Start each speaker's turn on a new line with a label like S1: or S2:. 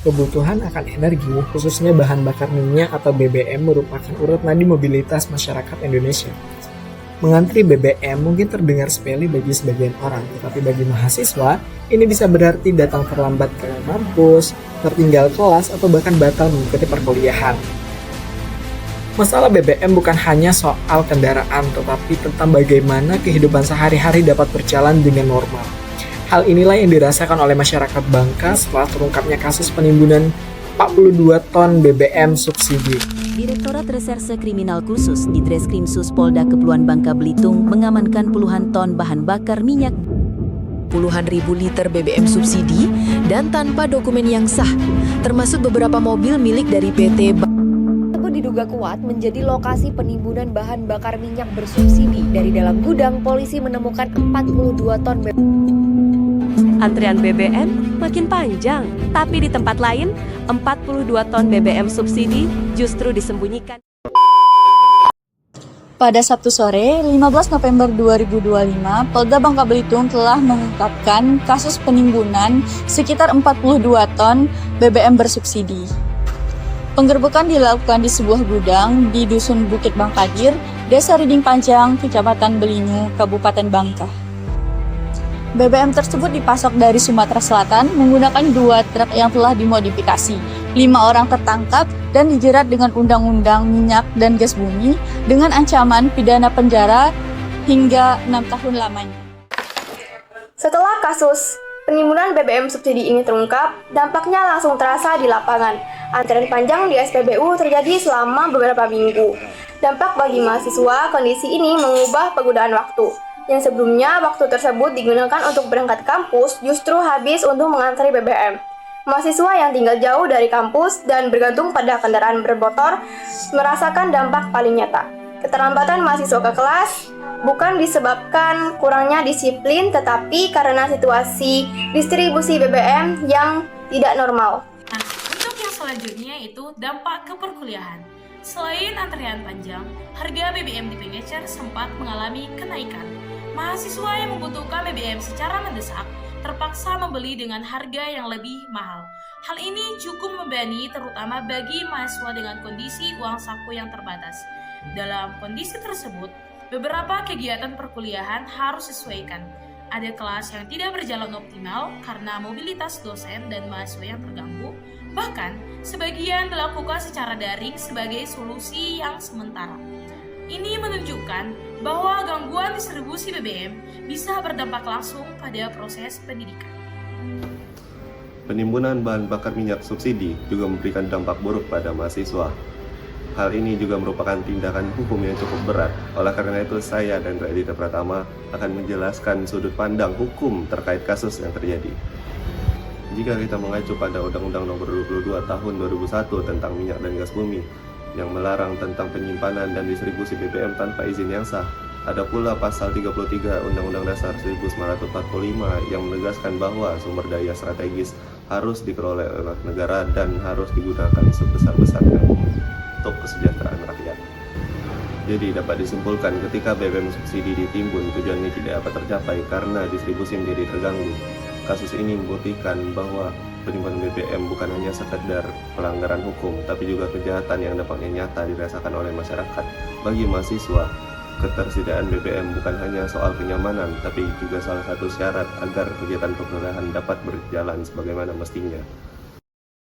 S1: Kebutuhan akan energi, khususnya bahan bakar minyak atau BBM, merupakan urat nadi mobilitas masyarakat Indonesia. Mengantri BBM mungkin terdengar sepele bagi sebagian orang, tetapi bagi mahasiswa, ini bisa berarti datang terlambat ke kampus, tertinggal kelas, atau bahkan batal mengikuti perkuliahan. Masalah BBM bukan hanya soal kendaraan, tetapi tentang bagaimana kehidupan sehari-hari dapat berjalan dengan normal. Hal inilah yang dirasakan oleh masyarakat Bangka setelah terungkapnya kasus penimbunan 42 ton BBM subsidi.
S2: Direktorat Reserse Kriminal Khusus di Treskrimsus Polda Kepulauan Bangka Belitung mengamankan puluhan ton bahan bakar minyak, puluhan ribu liter BBM subsidi, dan tanpa dokumen yang sah, termasuk beberapa mobil milik dari PT
S3: diduga kuat menjadi lokasi penimbunan bahan bakar minyak bersubsidi. Dari dalam gudang, polisi menemukan 42 ton BBM.
S4: Antrian BBM makin panjang, tapi di tempat lain 42 ton BBM subsidi justru disembunyikan.
S5: Pada Sabtu sore, 15 November 2025, Polda Bangka Belitung telah mengungkapkan kasus penimbunan sekitar 42 ton BBM bersubsidi. Penggerbekan dilakukan di sebuah gudang di Dusun Bukit Bangkadir, Desa Riding Panjang, Kecamatan Belingu, Kabupaten Bangka. BBM tersebut dipasok dari Sumatera Selatan menggunakan 2 truk yang telah dimodifikasi. 5 orang tertangkap dan dijerat dengan Undang-Undang Minyak dan Gas Bumi dengan ancaman pidana penjara hingga 6 tahun lamanya.
S6: Setelah kasus penimbunan BBM subsidi ini terungkap, dampaknya langsung terasa di lapangan. Antrian panjang di SPBU terjadi selama beberapa minggu. Dampak bagi mahasiswa, kondisi ini mengubah penggunaan waktu. Yang sebelumnya waktu tersebut digunakan untuk berangkat kampus justru habis untuk mengantri BBM. Mahasiswa yang tinggal jauh dari kampus dan bergantung pada kendaraan bermotor merasakan dampak paling nyata. Keterlambatan mahasiswa ke kelas bukan disebabkan kurangnya disiplin, tetapi karena situasi distribusi BBM yang tidak normal.
S7: Untuk yang selanjutnya itu dampak ke perkuliahan. Selain antrian panjang, harga BBM di Pengecer sempat mengalami kenaikan. Mahasiswa yang membutuhkan BBM secara mendesak terpaksa membeli dengan harga yang lebih mahal. Hal ini cukup membebani terutama bagi mahasiswa dengan kondisi uang saku yang terbatas. Dalam kondisi tersebut, beberapa kegiatan perkuliahan harus disesuaikan. Ada kelas yang tidak berjalan optimal karena mobilitas dosen dan mahasiswa yang terganggu. Bahkan, sebagian dilakukan secara daring sebagai solusi yang sementara. Ini menunjukkan bahwa gangguan distribusi BBM bisa berdampak langsung pada proses pendidikan.
S8: Penimbunan bahan bakar minyak subsidi juga memberikan dampak buruk pada mahasiswa. Hal ini juga merupakan tindakan hukum yang cukup berat. Oleh karena itu, saya dan Raditya Pratama akan menjelaskan sudut pandang hukum terkait kasus yang terjadi. Jika kita mengacu pada Undang-Undang Nomor 22 Tahun 2001 tentang minyak dan gas bumi yang melarang tentang penyimpanan dan distribusi BBM tanpa izin yang sah, ada pula pasal 33 Undang-Undang Dasar 1945 yang menegaskan bahwa sumber daya strategis harus dikelola oleh negara dan harus digunakan sebesar-besarnya untuk kesejahteraan rakyat. Jadi dapat disimpulkan ketika BBM subsidi ditimbun, tujuannya tidak dapat tercapai karena distribusi menjadi terganggu. Kasus ini membuktikan bahwa penimbunan BBM bukan hanya sekedar pelanggaran hukum, tapi juga kejahatan yang dampaknya nyata dirasakan oleh masyarakat. Bagi mahasiswa, ketersediaan BBM bukan hanya soal kenyamanan, tapi juga salah satu syarat agar kegiatan perkuliahan dapat berjalan sebagaimana mestinya.